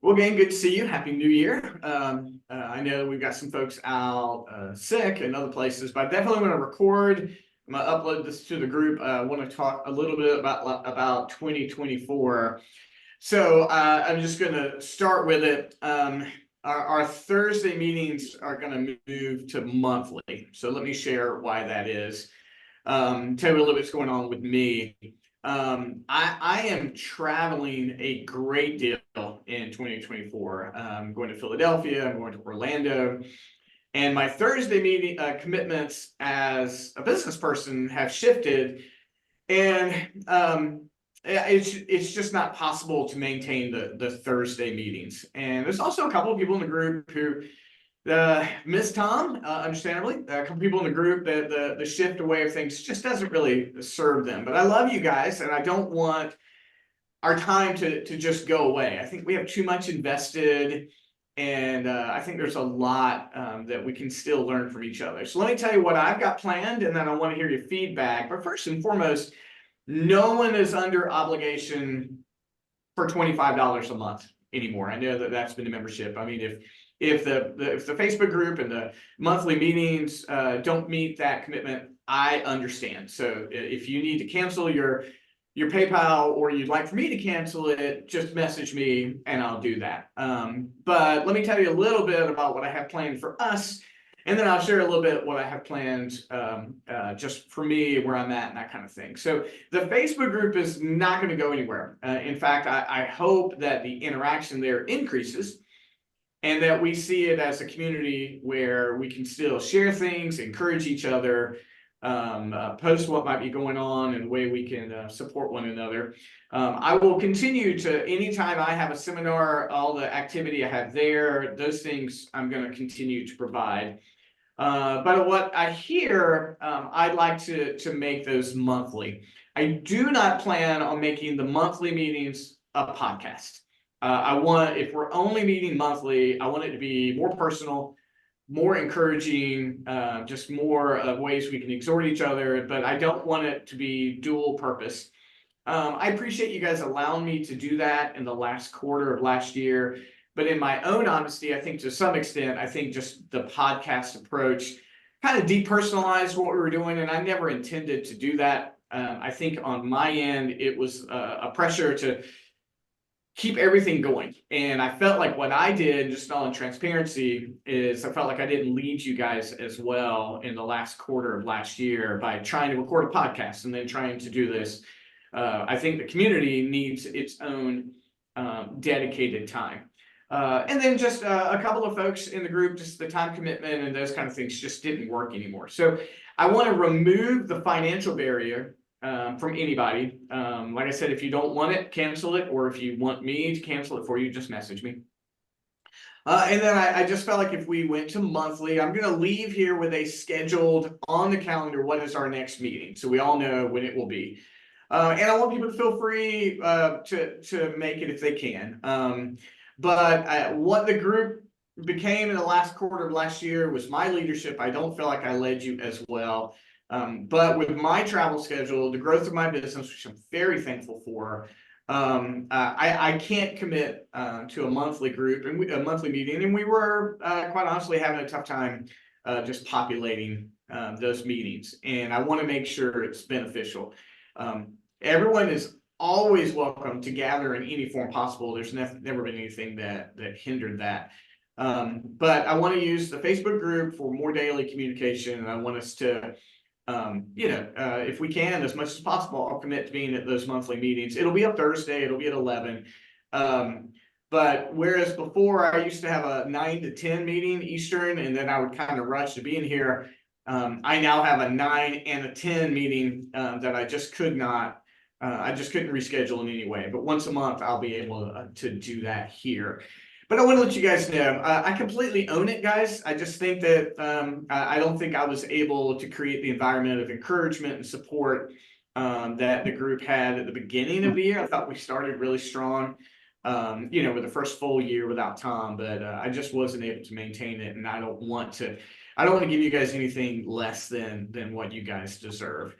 Well, gang, good to see you. Happy New Year. I know we've got some folks out sick and other places, but I definitely want to record. I'm going to upload this to the group. I want to talk a little bit about 2024. So I'm just going to start with it. Our Thursday meetings are going to move to monthly. So let me share why that is. Tell you a little bit what's going on with me. I am traveling a great deal in 2024. I'm going to Philadelphia, I'm going to Orlando, and my Thursday meeting commitments as a business person have shifted, and it's just not possible to maintain the Thursday meetings. And there's also a couple of people in the group who Miss Tom, understandably, a couple people in the group that the shift away of things just doesn't really serve them. But I love you guys, and I don't want our time to just go away. I think we have too much invested, and I think there's a lot that we can still learn from each other. So let me tell you what I've got planned, and then I want to hear your feedback. But first and foremost, no one is under obligation for $25 a month anymore. I know that that's been the membership. I mean, if the Facebook group and the monthly meetings don't meet that commitment, I understand. So if you need to cancel your PayPal or you'd like for me to cancel it, just message me and I'll do that. But let me tell you a little bit about what I have planned for us, and then I'll share a little bit what I have planned just for me, where I'm at, and that kind of thing. So the Facebook group is not going to go anywhere. In fact, I hope that the interaction there increases, and that we see it as a community where we can still share things, encourage each other, post what might be going on, and the way we can support one another. I will continue to, anytime I have a seminar, all the activity I have there, those things I'm going to continue to provide. But what I hear, I'd like to make those monthly. I do not plan on making the monthly meetings a podcast. I want, if we're only meeting monthly, I want it to be more personal, more encouraging, just more of ways we can exhort each other, but I don't want it to be dual purpose. I appreciate you guys allowing me to do that in the last quarter of last year, but in my own honesty, I think to some extent, I think just the podcast approach kind of depersonalized what we were doing, and I never intended to do that. I think on my end, it was a pressure to keep everything going. And I felt like what I did, just all in transparency, is I felt like I didn't lead you guys as well in the last quarter of last year by trying to record a podcast and then trying to do this. I think the community needs its own dedicated time. And then just a couple of folks in the group, just the time commitment and those kind of things just didn't work anymore. So I want to remove the financial barrier from anybody. Like I said, if you don't want it, cancel it, or if you want me to cancel it for you, just message me. And then I just felt like if we went to monthly, I'm going to leave here with a scheduled on the calendar, what is our next meeting, so we all know when it will be. And I want people to feel free to make it if they can. But what the group became in the last quarter of last year was my leadership. I don't feel like I led you as well. But with my travel schedule, the growth of my business, which I'm very thankful for, I can't commit to a monthly group and a monthly meeting. And we were quite honestly having a tough time just populating those meetings. And I want to make sure it's beneficial. Everyone is always welcome to gather in any form possible. There's never been anything that hindered that. But I want to use the Facebook group for more daily communication, and I want us to if we can, as much as possible, I'll commit to being at those monthly meetings. It'll be a Thursday, it'll be at 11. But whereas before I used to have a 9 to 10 meeting Eastern, and then I would kind of rush to be in here, I now have a 9 and a 10 meeting that I just could not, I just couldn't reschedule in any way. But once a month, I'll be able to do that here. But I want to let you guys know, I completely own it, guys. I just think that I don't think I was able to create the environment of encouragement and support that the group had at the beginning of the year. I thought we started really strong, with the first full year without Tom, but I just wasn't able to maintain it, and I don't want to give you guys anything less than what you guys deserve.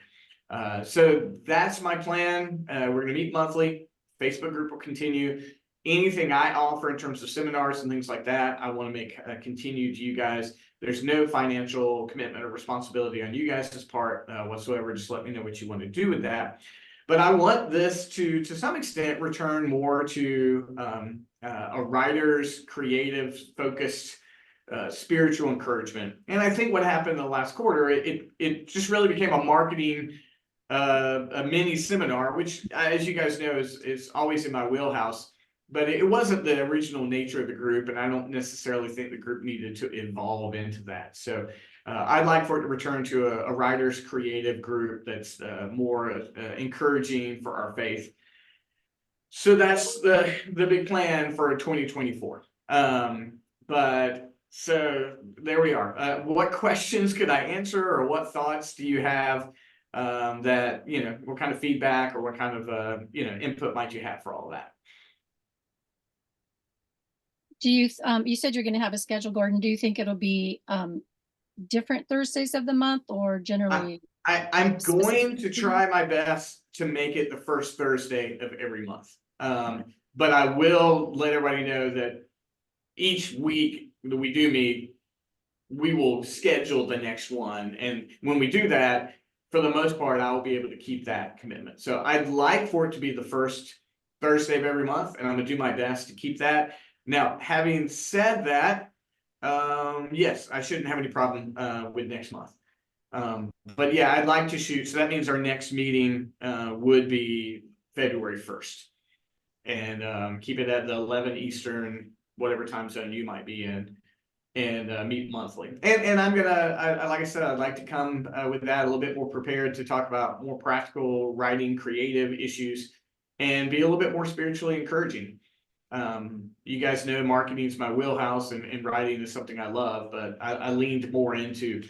So that's my plan. We're going to meet monthly. Facebook group will continue. anything I offer in terms of seminars and things like that, I want to make continue to you guys. There's no financial commitment or responsibility on you guys' part whatsoever. Just let me know what you want to do with that. But I want this to some extent return more to a writer's creative focused spiritual encouragement. And I think what happened in the last quarter, it just really became a marketing a mini seminar, which as you guys know is always in my wheelhouse. But it wasn't the original nature of the group, and I don't necessarily think the group needed to evolve into that. So I'd like for it to return to a writer's creative group that's more encouraging for our faith. So that's the big plan for 2024. But so there we are. What questions could I answer, or what thoughts do you have that, what kind of feedback or what kind of, input might you have for all of that? Do you, you said you're going to have a schedule, Gordon. Do you think it'll be different Thursdays of the month, or generally? I'm going to try my best to make it the first Thursday of every month. But I will let everybody know that each week that we do meet, we will schedule the next one. And when we do that, for the most part, I will be able to keep that commitment. So I'd like for it to be the first Thursday of every month, and I'm gonna do my best to keep that. Now, having said that, yes, I shouldn't have any problem with next month. But yeah, I'd like to shoot. So that means our next meeting would be February 1st. And keep it at the 11 Eastern, whatever time zone you might be in, and meet monthly. And I'm gonna, like I said, I'd like to come with that a little bit more prepared to talk about more practical writing, creative issues, and be a little bit more spiritually encouraging. You guys know marketing is my wheelhouse, and writing is something I love, but I leaned more into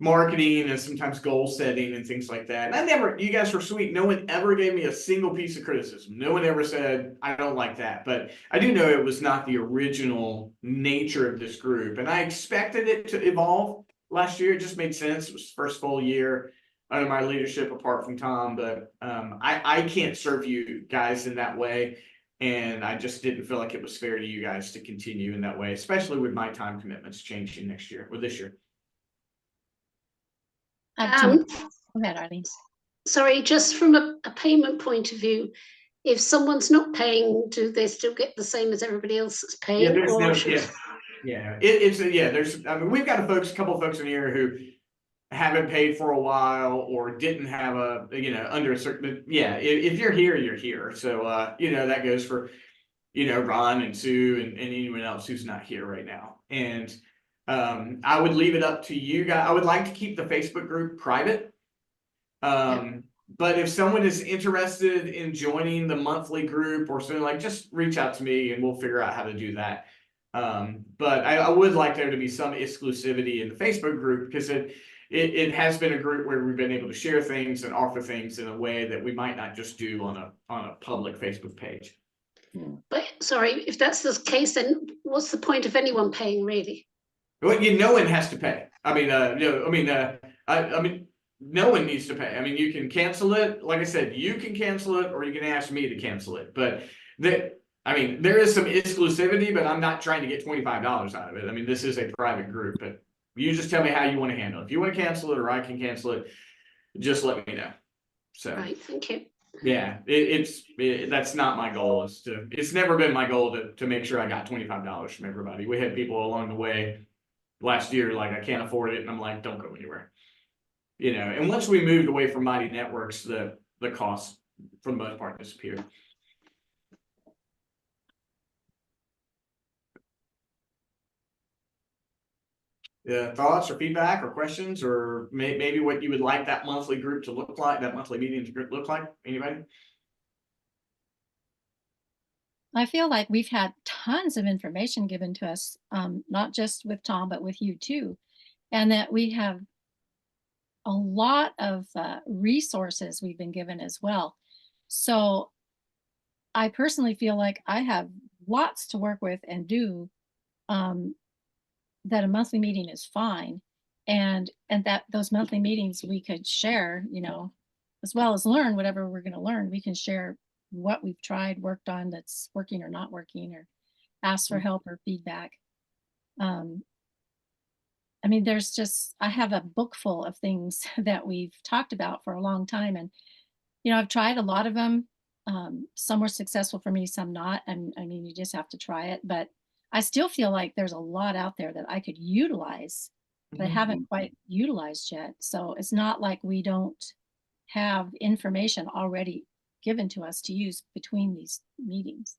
marketing and sometimes goal setting and things like that. And you guys were sweet. No one ever gave me a single piece of criticism. No one ever said, I don't like that. But I do know it was not the original nature of this group. And I expected it to evolve last year. It just made sense. It was the first full year under my leadership apart from Tom. But I can't serve you guys in that way. And I just didn't feel like it was fair to you guys to continue in that way, especially with my time commitments changing next year or this year. Go ahead, Arlene. Sorry, just from a payment point of view, if someone's not paying, do they still get the same as everybody else that's paying? Yeah, there's we've got a couple of folks in here who haven't paid for a while or didn't have under a certain, if you're here, you're here. So, that goes for, Ron and Sue and anyone else who's not here right now. And I would leave it up to you guys. I would like to keep the Facebook group private. But if someone is interested in joining the monthly group or something, just reach out to me and we'll figure out how to do that. But I would like there to be some exclusivity in the Facebook group, because it has been a group where we've been able to share things and offer things in a way that we might not just do on a public Facebook page. But sorry, if that's the case, then what's the point of anyone paying, really? Well, no one has to pay. No one needs to pay. You can cancel it. Like I said, you can cancel it, or you can ask me to cancel it. But there is some exclusivity, but I'm not trying to get $25 out of it. This is a private group, but you just tell me how you want to handle it. If you want to cancel it, or I can cancel it, just let me know. So, right, thank you. Yeah, that's not my goal. It's never been my goal to make sure I got $25 from everybody. We had people along the way last year, I can't afford it, and I'm like, don't go anywhere. And once we moved away from Mighty Networks, the costs for the most part disappeared. Thoughts or feedback or questions, or maybe what you would like that monthly group to look like, that monthly meeting group look like? Anybody? I feel like we've had tons of information given to us, not just with Tom, but with you too. And that we have a lot of resources we've been given as well. So I personally feel like I have lots to work with and do, that a monthly meeting is fine. And that those monthly meetings we could share, as well as learn whatever we're going to learn. We can share what we've tried, worked on that's working or not working, or asked for help or feedback. Um, I mean, I have a book full of things that we've talked about for a long time. And, I've tried a lot of them. Some were successful for me, some not. And I mean, you just have to try it. But I still feel like there's a lot out there that I could utilize, but I haven't quite utilized yet. So it's not like we don't have information already given to us to use between these meetings.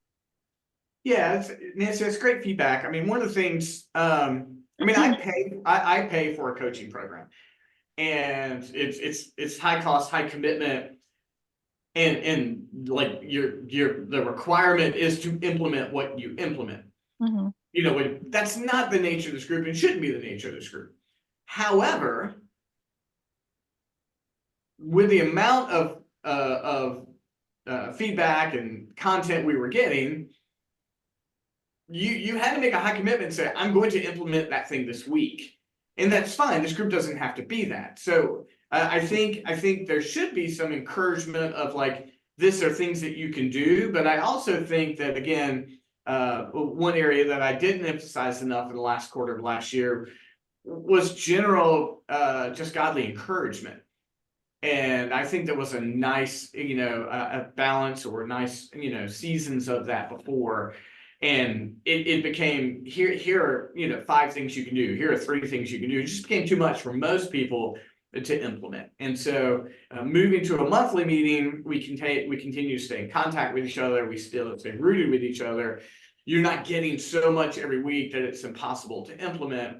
Yeah, Nancy, it's great feedback. I mean, one of the things, I mean, I pay for a coaching program, and it's high cost, high commitment, and like the requirement is to implement what you implement. Mhm. That's not the nature of this group, and shouldn't be the nature of this group. However, with the amount of feedback and content we were getting, you had to make a high commitment and say, I'm going to implement that thing this week. And that's fine. This group doesn't have to be that. So I think there should be some encouragement of like, this are things that you can do. But I also think that, again, one area that I didn't emphasize enough in the last quarter of last year was general, just godly encouragement. And I think there was a nice, a balance, or nice, seasons of that before. And it became, here are, 5 things you can do. Here are 3 things you can do. It just became too much for most people to implement. And so moving to a monthly meeting, we continue to stay in contact with each other. We still stay rooted with each other. You're not getting so much every week that it's impossible to implement.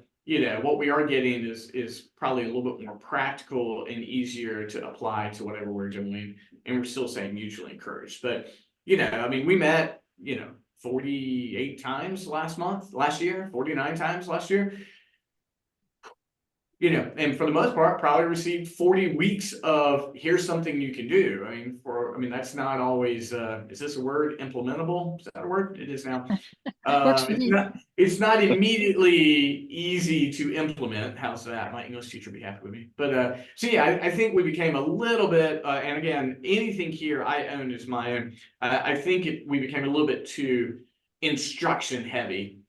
What we are getting is probably a little bit more practical and easier to apply to whatever we're doing. And we're still saying mutually encouraged. But, I mean, we met, 48 times last year, 49 times last year. And for the most part, probably received 40 weeks of here's something you can do. I mean, that's not always, is this a word, implementable? Is that a word? It is now. Works for me. It's not immediately easy to implement. How's that? My English teacher would be happy with me. But so yeah, I think we became a little bit, and again, anything here I own is my own. I think we became a little bit too instruction heavy.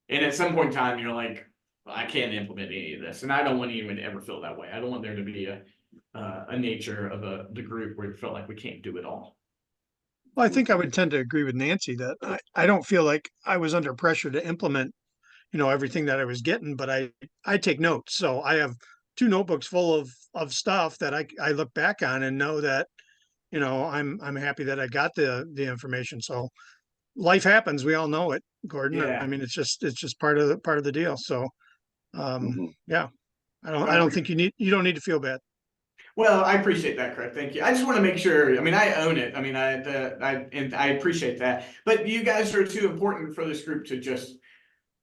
And at some point in time, you're like, I can't implement any of this. And I don't want anyone to ever feel that way. I don't want there to be a nature of the group where it felt like we can't do it all. Well, I think I would tend to agree with Nancy that I don't feel like I was under pressure to implement, everything that I was getting, but I take notes. So I have 2 notebooks full of stuff that I look back on and know that, I'm happy that I got the information. So life happens. We all know it, Gordon. Yeah. I mean, it's just part of the deal. So yeah, I don't think you don't need to feel bad. Well, I appreciate that, Craig. Thank you. I just want to make sure. I mean, I own it. I mean, I appreciate that. But you guys are too important for this group to just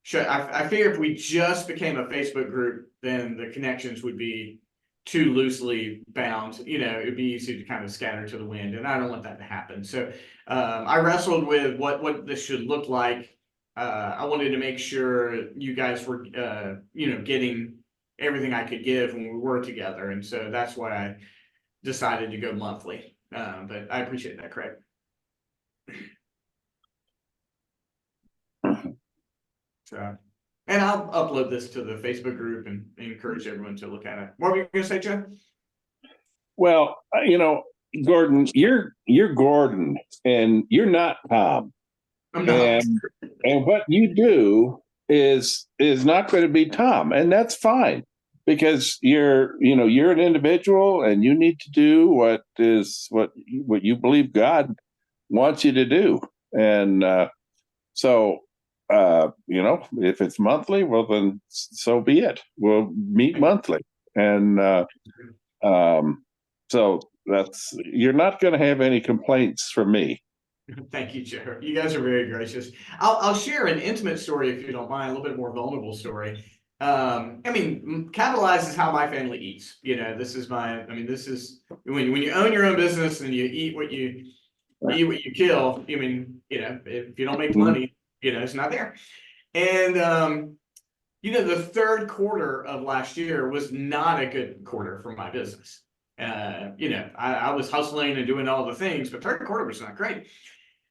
shut. I figure if we just became a Facebook group, then the connections would be too loosely bound. It'd be easy to kind of scatter to the wind, and I don't want that to happen. So I wrestled with what this should look like. I wanted to make sure you guys were, getting everything I could give when we were together. And so that's why I decided to go monthly. But I appreciate that, Craig. So, and I'll upload this to the Facebook group and encourage everyone to look at it. What were you going to say, Joe? Well, Gordon, you're Gordon, and you're not Tom. I'm not. And what you do is not going to be Tom, and that's fine, because you're an individual, and you need to do what you believe God wants you to do. And so if it's monthly, well, then so be it. We'll meet monthly. And so you're not going to have any complaints from me. Thank you, Joe. You guys are very gracious. I'll share an intimate story, if you don't mind, a little bit more vulnerable story. I mean, capitalize is how my family eats. This is when you own your own business and you eat what you kill. I mean, if you don't make money, it's not there. And the third quarter of last year was not a good quarter for my business. You know, I was hustling and doing all the things, but third quarter was not great.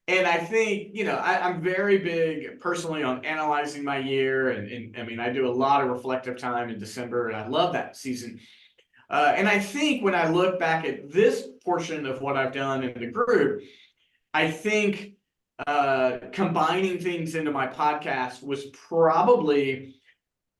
And I think, you know, I'm very big personally on analyzing my year. And I mean, I do a lot of reflective time in December, and I love that season. And I think when I look back at this portion of what I've done in the group, I think combining things into my podcast was probably,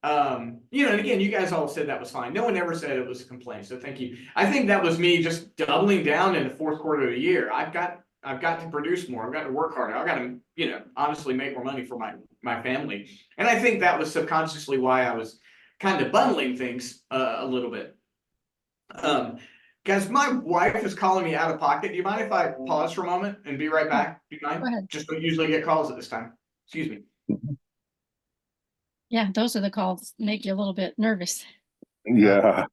you know, and again, you guys all said that was fine. No one ever said it was a complaint, so thank you. I think that was me just doubling down in the fourth quarter of the year. I've got to produce more. I've got to work harder. I've got to, you know, honestly make more money for my family. And I think that was subconsciously why I was kind of bundling things a little bit. Guys, my wife is calling me out of pocket. Do you mind if I pause for a moment and be right back? Do you mind? Go ahead. Just don't usually get calls at this time. Excuse me. Yeah, those are the calls that make you a little bit nervous. Yeah.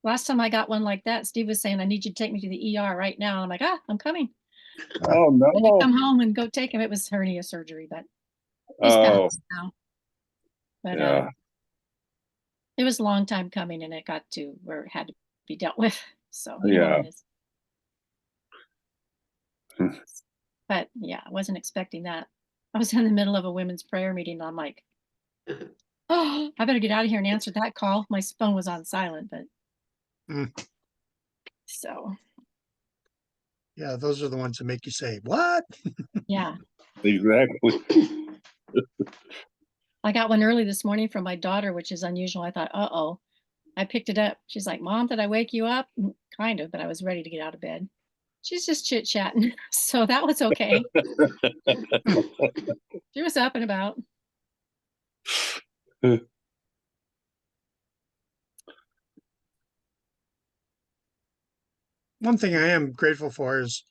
Last time I got one like that, Steve was saying, I need you to take me to the ER right now. I'm like, I'm coming. Oh I had to no. come home and go take him. It was hernia surgery, but he's Oh passed now. But yeah. it was a long time coming, and it got to where it had to be dealt with. So you know Yeah. how it is. But yeah, I wasn't expecting that. I was in the middle of a women's prayer meeting, and I'm like, oh, I better get out of here and answer that call. My phone was on silent, but so Yeah, those are the ones that make you say, what? yeah. Exactly. I got one early this morning from my daughter, which is unusual. I thought, uh-oh. I picked it up. She's like, Mom, did I wake you up? Kind of, but I was ready to get out of bed. She's just chit-chatting. So that was okay. She was up and about. One thing I am grateful for is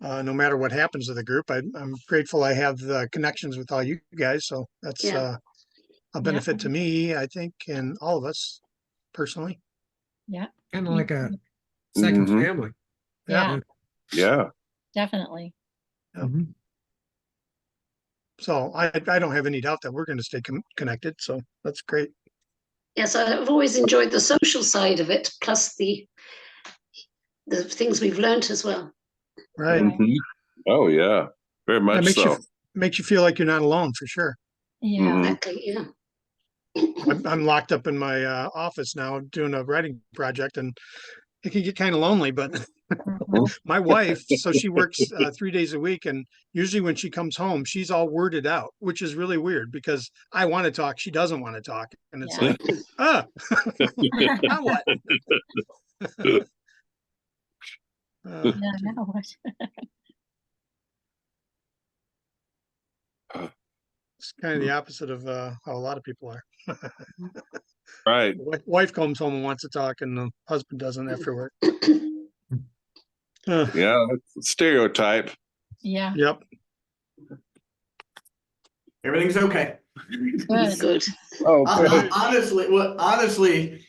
no matter what happens to the group, I'm grateful I have the connections with all you guys. So that's Yeah. a benefit to me, I think, and all of us personally. Yeah. Kind of like a second Mhm. family. Yeah, Yeah. definitely. Yep. Mhm. So I don't have any doubt that we're going to stay connected. So that's great. Yes, I've always enjoyed the social side of it, plus the things we've learnt as well. Right. Right. Mhm. Oh yeah. Very That much makes so. you feel like you're not alone for sure. Yeah. Mhm. Exactly, yeah. I'm locked up in my office now doing a writing project, and it can get kind of lonely. But Mhm. my wife, so she works 3 days a week, and usually when she comes home, she's all worded out, which is really weird because I want to talk, she doesn't want to talk, and it's Yeah. like, now what? Yeah, now what? It's kind of the opposite of how a lot of people are. Right. Wife comes home and wants to talk, and the husband doesn't after work. Yeah. That's a stereotype. Yeah. Yep. Everything's okay. Good. Good. Oh, Honestly,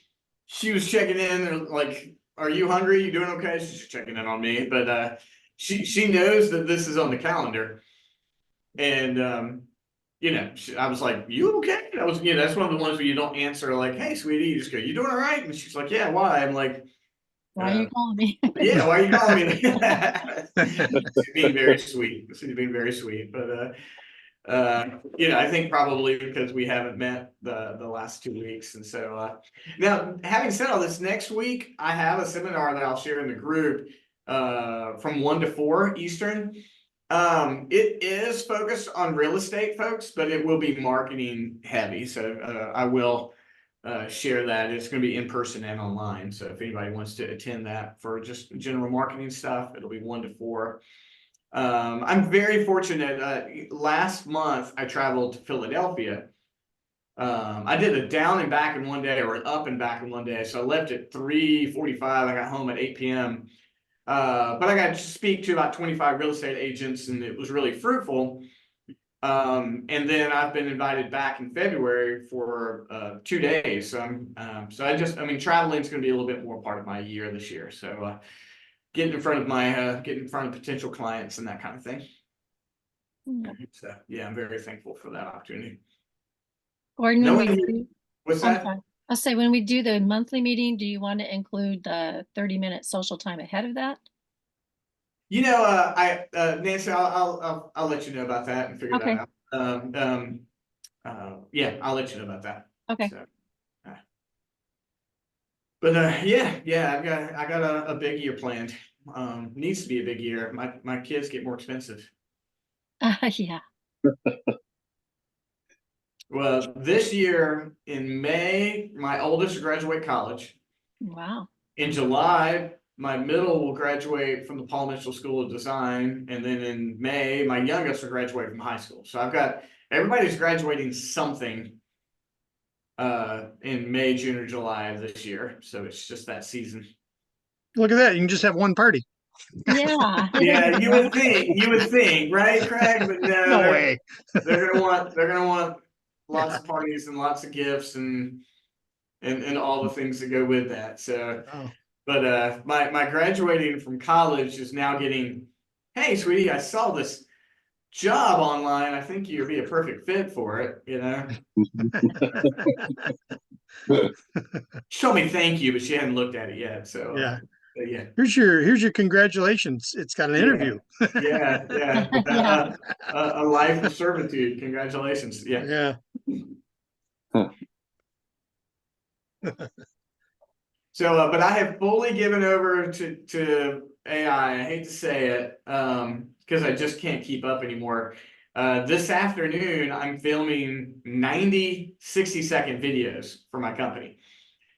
she was checking in and like, are you hungry? You doing okay? She's checking in on me, but she knows that this is on the calendar. And you know, I was like, you okay? I was, you know, that's one of the ones where you don't answer like, hey, sweetie, you just go, you doing all right? And she's like, yeah, why? I'm like, Why are you calling me? yeah, why are you calling me? She's being very sweet. She's being very sweet, but you know, I think probably because we haven't met the last 2 weeks, and so now having said all this, next week I have a seminar that I'll share in the group from 1 to 4 Eastern. It is focused on real estate, folks, but it will be marketing heavy, so I will share that. It's going to be in person and online, so if anybody wants to attend that for just general marketing stuff, it'll be 1 to 4. I'm very fortunate. Last month I traveled to Philadelphia. I did a down and back in one day, or an up and back in one day. So I left at 3:45. I got home at 8 p.m. But I got to speak to about 25 real estate agents, and it was really fruitful. And then I've been invited back in February for 2 days. So I mean, traveling is going to be a little bit more part of my year this year. So getting in front of potential clients and that kind of thing. Yeah. So yeah, I'm very thankful for that opportunity. Gordon, Knowing with you- you. What's I'm that? sorry. I'll say when we do the monthly meeting, do you want to include the 30-minute social time ahead of that? You know, Nancy, I'll let you know about that and figure Okay. that out. Yeah, I'll let you know about that. Okay. So, but yeah, I got a big year planned. Needs to be a big year. My kids get more expensive. Yeah. Well, this year in May, my oldest will graduate college. Wow. In July, my middle will graduate from the Paul Mitchell School of Design, and then in May, my youngest will graduate from high school. So I've got everybody's graduating something in May, June, or July of this year. So it's just that season. Look at that. You can just have one party. Yeah. Yeah, you would think, right, Craig? But no, No way. they're gonna want lots of parties and lots of gifts and all the things that go with that. So, Oh. but my graduating from college is now getting, hey, sweetie, I saw this job online. I think you'd be a perfect fit for it. You know, she told me thank you, but she hadn't looked at it yet. So Yeah. yeah. Here's your congratulations. It's got an interview. Yeah. Yeah. A life of servitude. Congratulations. Yeah. Yeah. So, but I have fully given over to AI. I hate to say it, because I just can't keep up anymore. This afternoon, I'm filming 90 60-second videos for my company.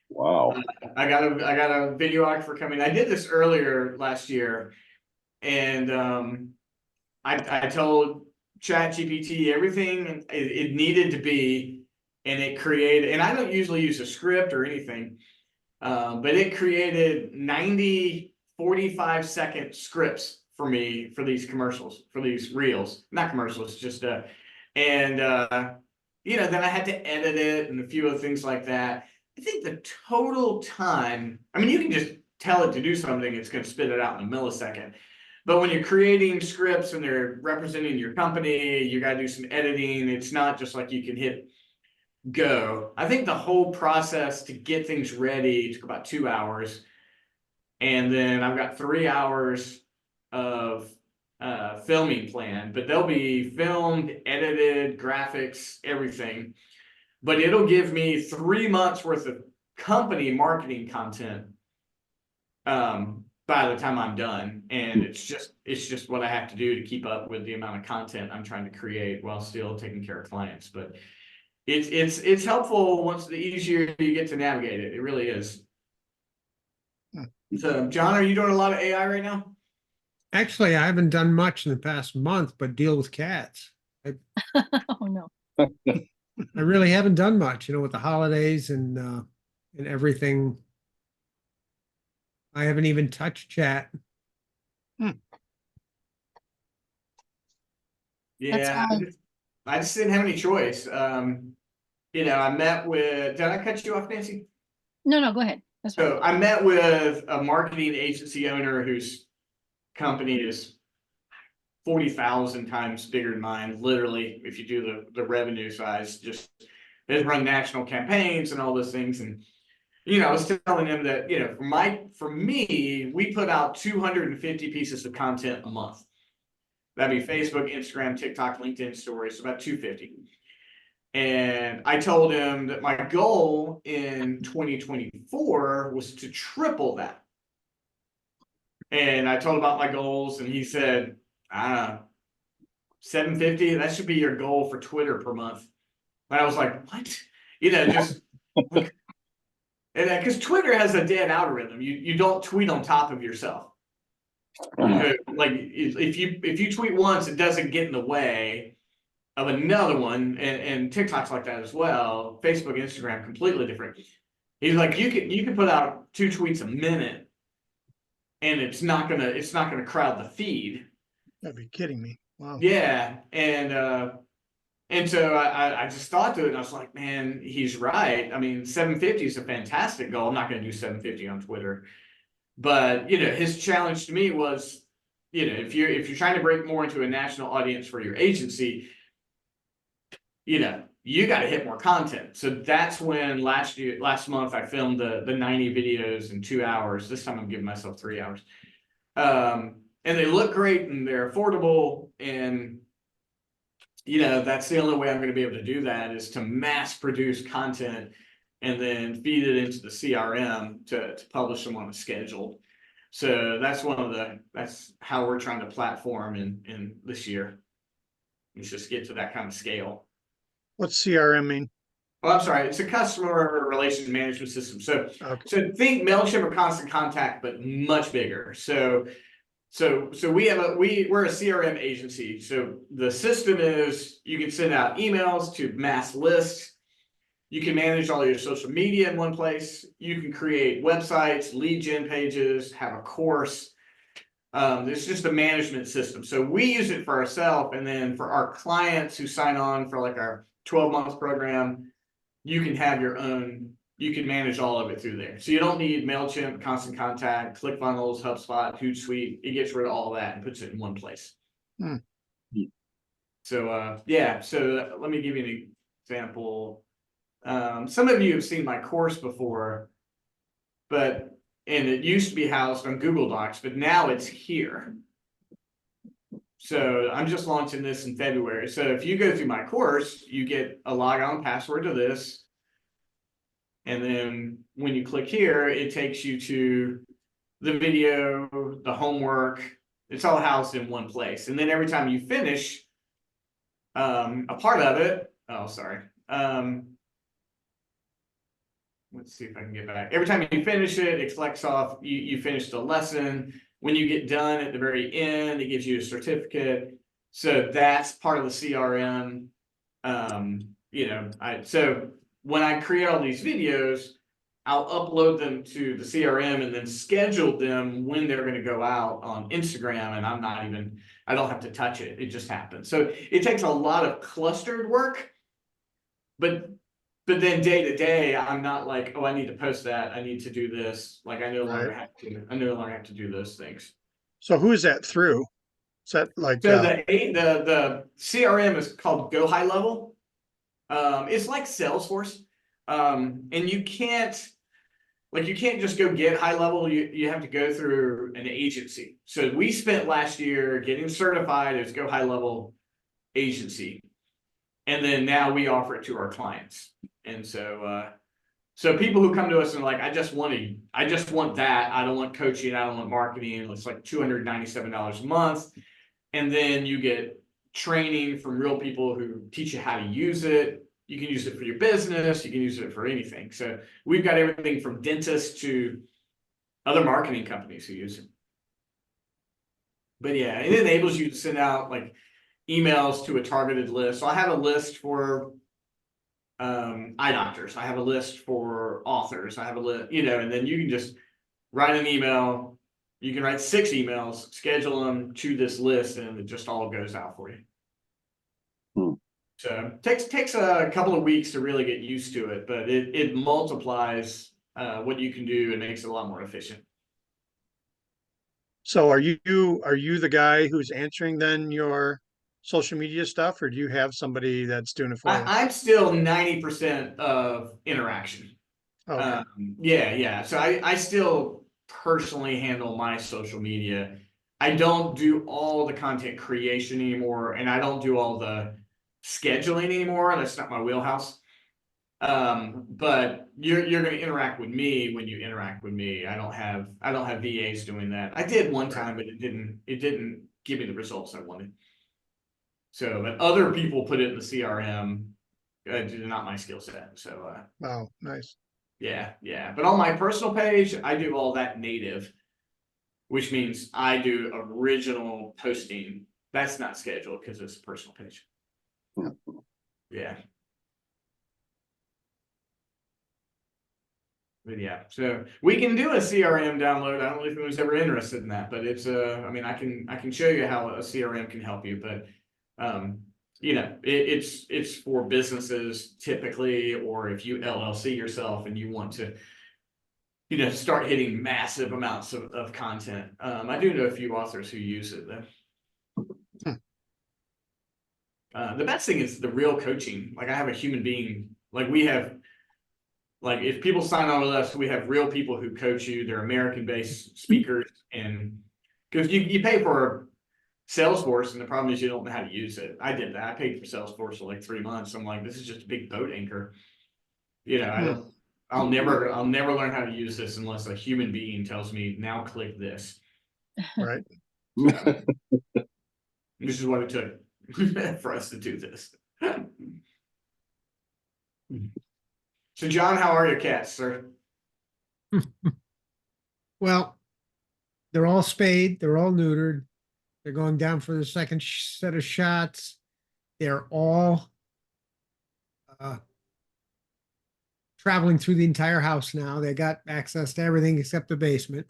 Wow. I got a videographer coming. I did this earlier last year, and I told ChatGPT everything it needed to be, and it created. And I don't usually use a script or anything. But it created 90 45-second scripts for me for these commercials, for these reels, not commercials, just and then I had to edit it and a few other things like that. I think the total time, I mean, you can just tell it to do something, it's going to spit it out in a millisecond. But when you're creating scripts and they're representing your company, you got to do some editing. It's not just like you can hit go. I think the whole process to get things ready took about 2 hours. And then I've got 3 hours of filming planned, but they'll be filmed, edited, graphics, everything. But it'll give me 3 months worth of company marketing content by the time I'm done. And it's just what I have to do to keep up with the amount of content I'm trying to create while still taking care of clients. But it's helpful once the easier you get to navigate it. It really is. So, John, are you doing a lot of AI right now? Actually, I haven't done much in the past month, but deal with cats. Oh no. I really haven't done much, with the holidays and everything. I haven't even touched chat. Yeah, I just didn't have any choice. I met with. Did I cut you off, Nancy? No, go ahead. That's fine. So I met with a marketing agency owner whose company is 40,000 times bigger than mine. Literally, if you do the revenue size, just they run national campaigns and all those things. And I was telling him that for me, we put out 250 pieces of content a month. That'd be Facebook, Instagram, TikTok, LinkedIn stories, about 250. And I told him that my goal in 2024 was to triple that. And I told him about my goals, and he said, 750, that should be your goal for Twitter per month. And I was like, what? Just and because Twitter has a dead algorithm. You don't tweet on top of yourself. Like if you tweet once, it doesn't get in the way of another one, and TikTok's like that as well. Facebook, Instagram, completely different. He's like, you can put out 2 tweets a minute, and it's not gonna crowd the feed. That'd be kidding me. Wow. Yeah, and so I just thought to it, and I was like, man, he's right. I mean, 750 is a fantastic goal. I'm not gonna do 750 on Twitter, but his challenge to me was, if you're trying to break more into a national audience for your agency, you got to hit more content. So that's when last month I filmed the 90 videos in 2 hours. This time I'm giving myself 3 hours. And they look great and they're affordable. And, that's the only way I'm going to be able to do that is to mass produce content and then feed it into the CRM to publish them on a schedule. So that's that's how we're trying to platform in this year. Let's just get to that kind of scale. What's CRM mean? Oh, I'm sorry. It's a customer relations management system. So, Okay. so think MailChimp or Constant Contact, but much bigger. So we're a CRM agency. So the system is you can send out emails to mass lists. You can manage all your social media in one place. You can create websites, lead gen pages, have a course. It's just a management system. So we use it for ourselves, and then for our clients who sign on for like our 12-month program, you can have your own. You can manage all of it through there. So you don't need MailChimp, Constant Contact, ClickFunnels, HubSpot, Hootsuite. It gets rid of all of that and puts it in one place. Hmm. So So let me give you an example. Some of you have seen my course before, and it used to be housed on Google Docs, but now it's here. So I'm just launching this in February. So if you go through my course, you get a logon password to this. And then when you click here, it takes you to the video, the homework. It's all housed in one place. And then every time you finish a part of it, let's see if I can get back. Every time you finish it, it collects off, you finish the lesson. When you get done at the very end, it gives you a certificate. So that's part of the CRM. So when I create all these videos, I'll upload them to the CRM and then schedule them when they're going to go out on Instagram. And I don't have to touch it. It just happens. So it takes a lot of clustered work, but then day to day, I'm not like, oh, I need to post that. I need to do this. Like I no longer have to do those things. So who is that through? Is that like, So the CRM is called Go High Level. It's like Salesforce. And you can't just go get high level. You have to go through an agency. So we spent last year getting certified as Go High Level agency. And then now we offer it to our clients. And so people who come to us and like, I just want that. I don't want coaching. I don't want marketing. It's like $297 a month. And then you get training from real people who teach you how to use it. You can use it for your business. You can use it for anything. So we've got everything from dentists to other marketing companies who use it. But yeah, it enables you to send out like emails to a targeted list. So I have a list for eye doctors. I have a list for authors. I have a list, and then you can just write an email. You can write 6 emails, schedule them to this list, and it just all goes out for you. So it takes a couple of weeks to really get used to it, but it multiplies what you can do and makes it a lot more efficient. so are you the guy who's answering then your social media stuff, or do you have somebody that's doing it for you? I'm still 90% of interaction. Okay. Yeah. So I still personally handle my social media. I don't do all the content creation anymore, and I don't do all the scheduling anymore. That's not my wheelhouse. But you're going to interact with me when you interact with me. I don't have VAs doing that. I did one time, but it didn't give me the results I wanted. So, but other people put it in the CRM. Not my skill set. So, Wow, nice. yeah. But on my personal page, I do all that native, which means I do original posting. That's not scheduled because it's a personal page. Yeah. But yeah, so we can do a CRM download. I don't know if anyone's ever interested in that, but it's I can show you how a CRM can help you, but it's for businesses typically, or if you LLC yourself and you want to start hitting massive amounts of content. I do know a few authors who use it though. the best thing is the real coaching. Like I have a human being, like we have, like if people sign on with us, we have real people who coach you. They're American-based speakers, and because you pay for Salesforce, and the problem is you don't know how to use it. I did that. I paid for Salesforce for like 3 months. I'm like, this is just a big boat anchor. I'll never learn how to use this unless a human being tells me now click this. Right. This is what it took for us to do this. So John, how are your cats, sir? Well, they're all spayed, they're all neutered. They're going down for the second set of shots. They're all traveling through the entire house now. They got access to everything except the basement.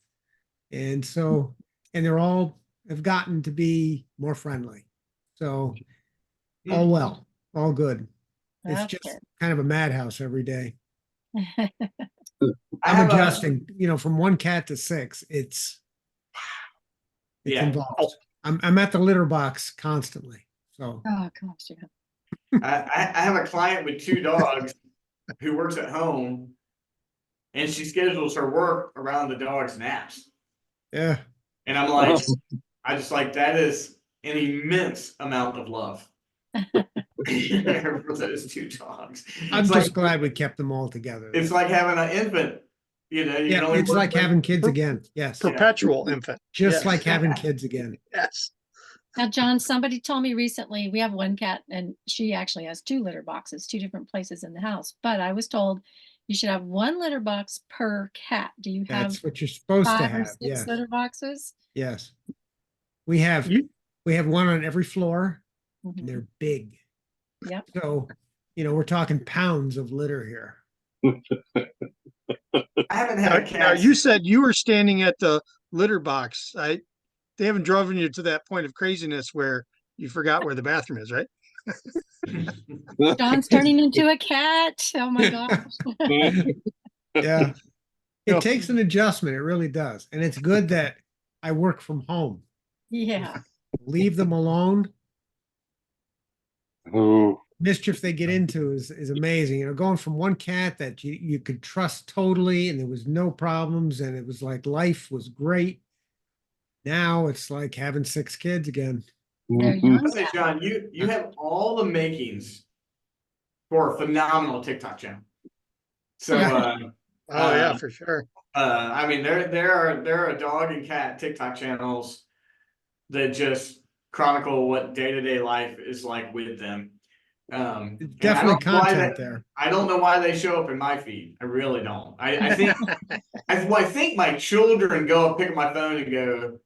And so, and they're all have gotten to be more friendly. So all well, all good. It's That's just kind of a madhouse every day. good. I'm adjusting, from 1 cat to 6. It's Yeah. involved. I'm at the litter box constantly. So Oh gosh, yeah. I have a client with 2 dogs who works at home, and she schedules her work around the dog's naps. yeah. And I'm like, I just like, that is an immense amount of love. For those 2 dogs. I'm It's just like, glad we kept them all together. it's like having an infant. You can Yeah, only it's work like with- having kids again. Yes. Perpetual infant. Just Yes. like having kids again. Yes. Now, John, somebody told me recently, we have 1 cat and she actually has 2 litter boxes, 2 different places in the house. But I was told you should have 1 litter box per cat. Do you have That's what you're supposed to 5 or have. 6 Yes. litter boxes? Yes. We have You- 1 on every floor, Mhm. and they're big. Yep. So, we're talking pounds of litter here. I haven't had a cat. Now, you said you were standing at the litter box. They haven't driven you to that point of craziness where you forgot where the bathroom is, right? John's turning into a cat. Oh my gosh. Yeah. No. It takes an adjustment. It really does. And it's good that I work from home. Yeah. Leave them alone. Oh, Mischief they get into is amazing. Going from 1 cat that you could trust totally and there was no problems and it was like life was great. Now it's like having 6 kids again. They're mhm. young I'll say, cats. John, you have all the makings for a phenomenal TikTok channel. So Oh, yeah, for sure. I mean there are a dog and cat TikTok channels that just chronicle what day-to-day life is like with them. And I Definitely don't know why content there. I don't know why they show up in my feed. I really don't. I think I think my children go and pick up my phone and go,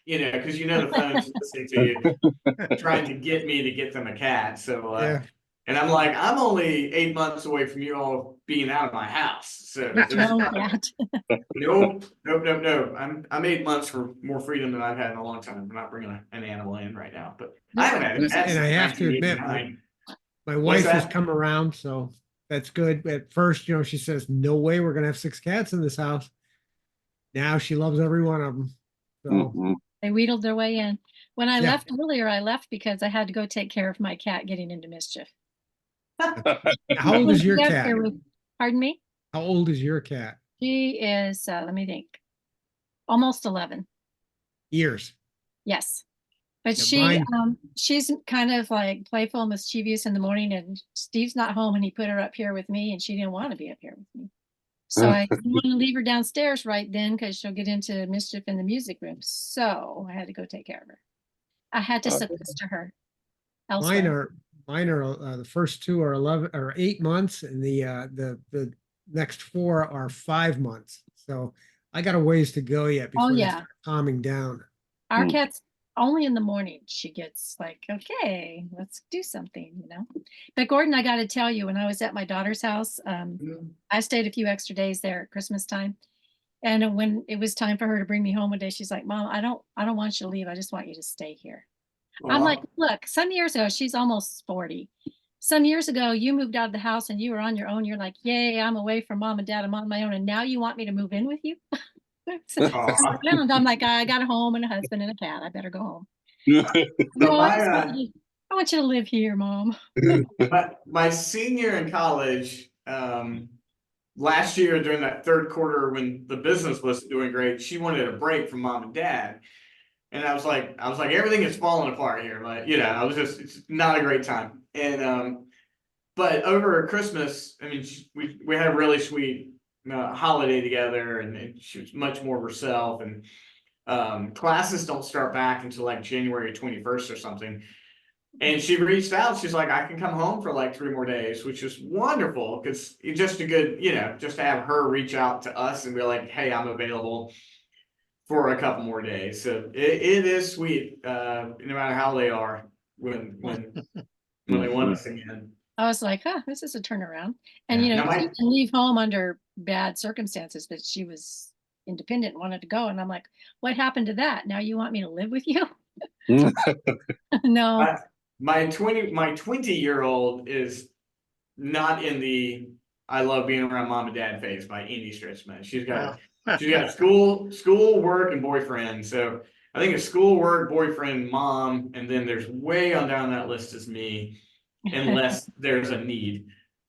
because the phone's listening to you, trying to get me to get them a cat. So Yeah. and I'm like, I'm only 8 months away from you all being out of my house. So there's No cat. nope. I'm 8 months for more freedom than I've had in a long time. I'm not bringing an animal in right now, but I haven't had a cat And since I have to admit, 1989. My wife has that? come around, so that's good. At first, she says, no way we're gonna have 6 cats in this house. Now she loves every one of them. So Mhm. They wheedled their way in. When I Yeah. left earlier, I left because I had to go take care of my cat getting into mischief. how old is your Yes, cat? Pardon me? How old is your cat? She is, let me think, almost 11. Years. Yes. But Yeah, she's kind of like playful and mischievous in the morning, and Steve's not home, and he put her up here with me, and she didn't want to be up here with me. So I didn't want to leave her downstairs right then because she'll get into mischief in the music room. So I had to go take care of her. I had to sequester her elsewhere. Mine are the first 2 are 11 or 8 months, and the next 4 are 5 months. So I got a ways to go yet before they yeah. start calming down. Our Mm. cat's only in the morning. She gets like, okay, let's do something, But Gordon, I got to tell you, when I was at my daughter's house, I stayed a few extra days there at Christmas time. And when it was time for her to bring me home one day, she's like, Mom, I don't want you to leave. I just want you to stay here. I'm like, look, some years ago, she's almost 40. Some years ago, you moved out of the house and you were on your own. You're like, yay, I'm away from mom and dad. I'm on my own. And now you want me to move in with you? So I'm like, I got a home and a husband and a cat. I better go home. So No, my, I want you to live here, Mom. My senior in college, last year during that third quarter when the business was doing great, she wanted a break from mom and dad. And I was like, everything is falling apart here. Like, it's not a great time. And, but over Christmas, I mean, we had a really sweet holiday together, and she was much more herself. And classes don't start back until like January 21st or something. And she reached out. She's like, I can come home for like 3 more days, which is wonderful because it's just a good, just to have her reach out to us and be like, hey, I'm available for a couple more days. So it is sweet, no matter how they are when they want us again. I was like, this is a turnaround. And, Yeah. Now she can leave home under bad circumstances, but she was independent and wanted to go. And I'm like, what happened to that? Now you want me to live with you? No. My 20-year-old is not in the I love being around mom and dad phase by any stretch, man. She's got school, work, and boyfriend. So I think it's school, work, boyfriend, mom, and then there's way on down that list is me, unless there's a need.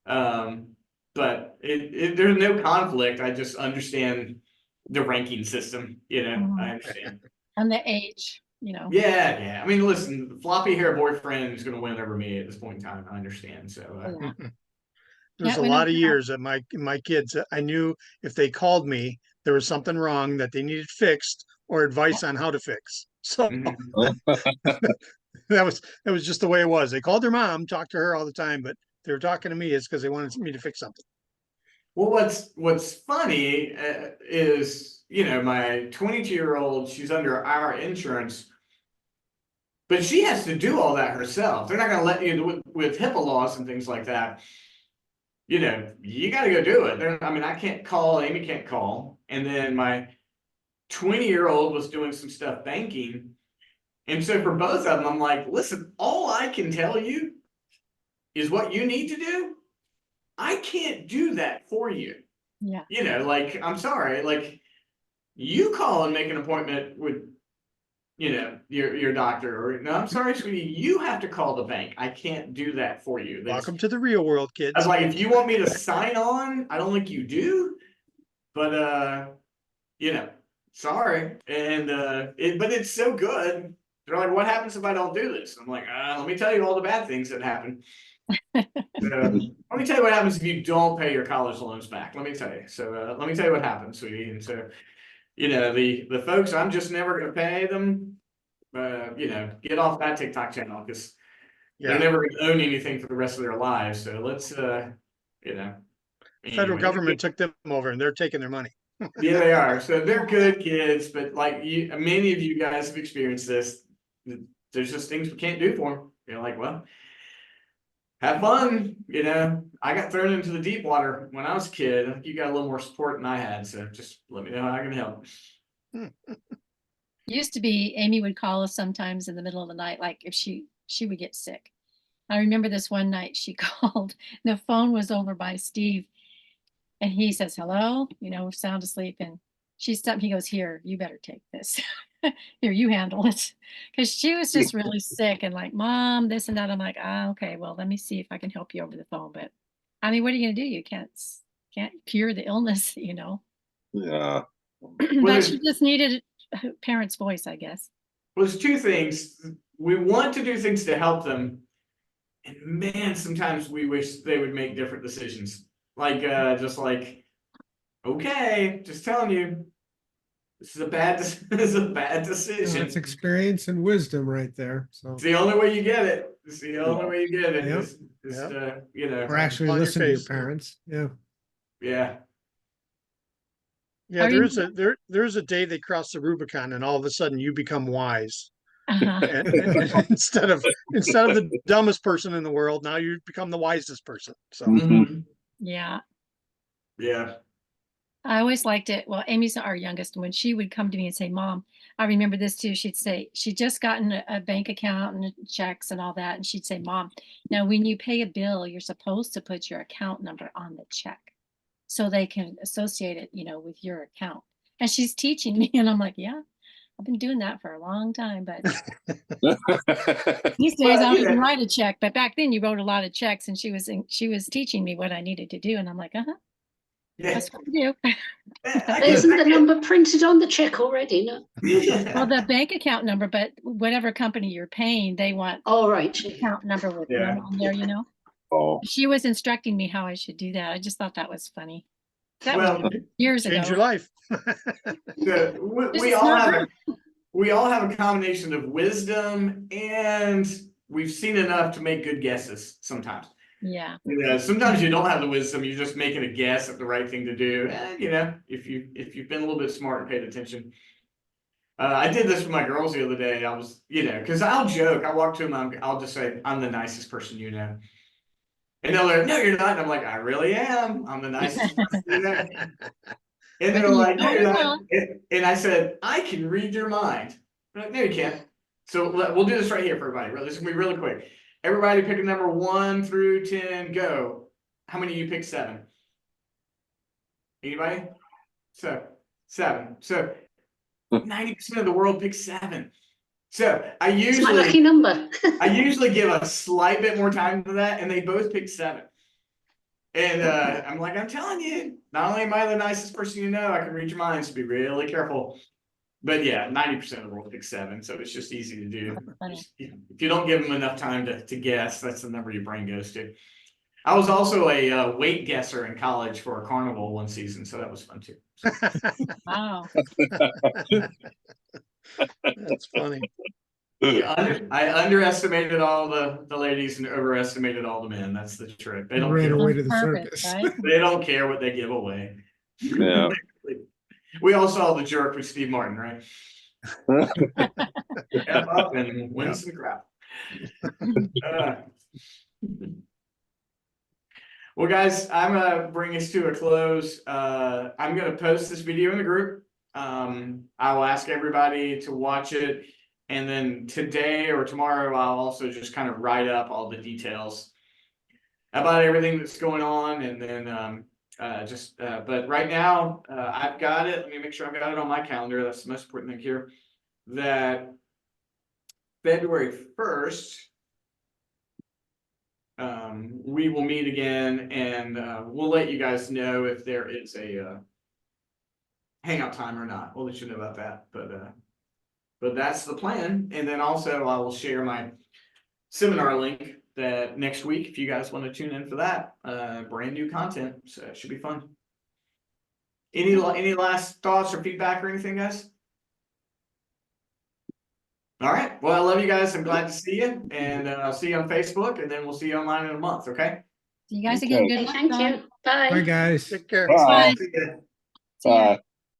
But there's no conflict. I just understand the ranking system. I understand. And the age, Yeah. I mean, listen, floppy hair boyfriend is going to win over me at this point in time. I understand. So. There's a lot of years that my kids, I knew if they called me, there was something wrong that they needed fixed or advice on how to fix. So that was just the way it was. They called their mom, talked to her all the time, but they were talking to me is because they wanted me to fix something. Well, what's funny is, my 22-year-old, she's under our insurance, but she has to do all that herself. They're not going to let you with HIPAA laws and things like that. You got to go do it. I mean, I can't call, Amy can't call. And then my 20-year-old was doing some stuff banking. And so for both of them, I'm like, listen, all I can tell you is what you need to do. I can't do that for you. Yeah. I'm sorry, like you call and make an appointment with, your doctor, or no, I'm sorry, sweetie, you have to call the bank. I can't do that for you. Welcome to the real world, kids. I was like, if you want me to sign on, I don't think you do, but sorry. And but it's so good. They're like, what happens if I don't do this? I'm like, let me tell you all the bad things that happen. Let me tell you what happens if you don't pay your college loans back. Let me tell you. So let me tell you what happens, sweetie. And so, the folks, I'm just never going to pay them. Get off that TikTok channel because they're never going to own anything for the rest of their lives. So let's, Federal government took them over and they're taking their money. Yeah, they are. So they're good kids, but like many of you guys have experienced this. There's just things we can't do for them. You're like, well, have fun. I got thrown into the deep water when I was a kid. I think you got a little more support than I had. So just let me know how I can help. Used to be Amy would call us sometimes in the middle of the night, like if she would get sick. I remember this one night she called, the phone was over by Steve and he says, hello, sound asleep. And she stopped. He goes, here, you better take this. Here, you handle it. Because she was just really sick and like, Mom, this and that. I'm like, okay, well, let me see if I can help you over the phone. But I mean, what are you going to do? You can't cure the illness, Yeah. But she just needed a parent's voice, I guess. Well, there's 2 things. We want to do things to help them. And man, sometimes we wish they would make different decisions. Like, just like, okay, just telling you, this is a bad decision. It's experience and wisdom right there. So it's the only way you get it. It's the only way you get it. Yep. Or actually listen to your parents. Yeah. Yeah. Yeah, there's a day they cross the Rubicon and all of a sudden you become wise. And instead of the dumbest person in the world, now you become the wisest person. So Yeah. I always liked it. Well, Amy's our youngest, and when she would come to me and say, Mom, I remember this too. She'd say she'd just gotten a bank account and checks and all that. And she'd say, Mom, now when you pay a bill, you're supposed to put your account number on the check so they can associate it, with your account. And she's teaching me, and I'm like, yeah, I've been doing that for a long time, but these days I Well, don't you even know. write a check. But back then you wrote a lot of checks, and she was teaching me what I needed to do, and I'm like, Yeah. that's what you do. I Isn't get- the number printed on the check already? No. Well, the bank account number, but whatever company you're paying, they want All right. the account number with Yeah. them on there, you know. Oh, She was instructing me how I should do that. I just thought that was funny. That Well, was years Change your ago. life. This we is all not have we all have a combination of wisdom, and we've seen enough to make good guesses sometimes. Yeah. Yeah, sometimes you don't have the wisdom, you're just making a guess at the right thing to do. And if you've been a little bit smart and paid attention. I did this with my girls the other day. I was, because I'll joke, I walk to them, I'll just say, I'm the nicest person you know. And they're like, no, you're not. And I'm like, I really am. I'm the nicest person you know. And they're Whether you like, no, know you're or not. not. And I said, I can read your mind. They're like, no, you can't. So we'll do this right here for everybody. This is gonna be really quick. Everybody pick a number 1 through 10, go. How many of you pick 7? Anybody? So 7. So 90% of the world picks 7. So It's my lucky number. I usually give a slight bit more time to that, and they both pick 7. And I'm like, I'm telling you, not only am I the nicest person you know, I can read your mind, so be really careful. But yeah, 90% of the world picks 7, so it's just easy to do. Funny. Just, if you don't give them enough time to guess, that's the number your brain goes to. I was also a weight guesser in college for a carnival one season, so that was fun too. Wow. That's funny. I underestimated all the ladies and overestimated all the men. That's the trick. They don't Ran care. away On to the purpose, circus. right? They don't care what they give away. yeah. We all saw The Jerk with Steve Martin, right? Step up and win some crap. Well, guys, I'm gonna bring us to a close. I'm gonna post this video in the group. I will ask everybody to watch it, and then today or tomorrow, I'll also just kind of write up all the details about everything that's going on, and then but right now, I've got it. Let me make sure I've got it on my calendar. That's the most important thing here. That February 1st, we will meet again, and we'll let you guys know if there is a hangout time or not. We'll let you know about that. But that's the plan. And then also I will share my seminar link that next week, if you guys want to tune in for that, brand new content. So it should be fun. Any last thoughts or feedback or anything, guys? All right. Well, I love you guys. I'm glad to see you, and I'll see you on Facebook, and then we'll see you online in a month. Okay. See you guys again. Okay. Good luck. Thank Dawn. you. Bye. Bye, guys. Take care. Bye. See ya. See ya. Bye.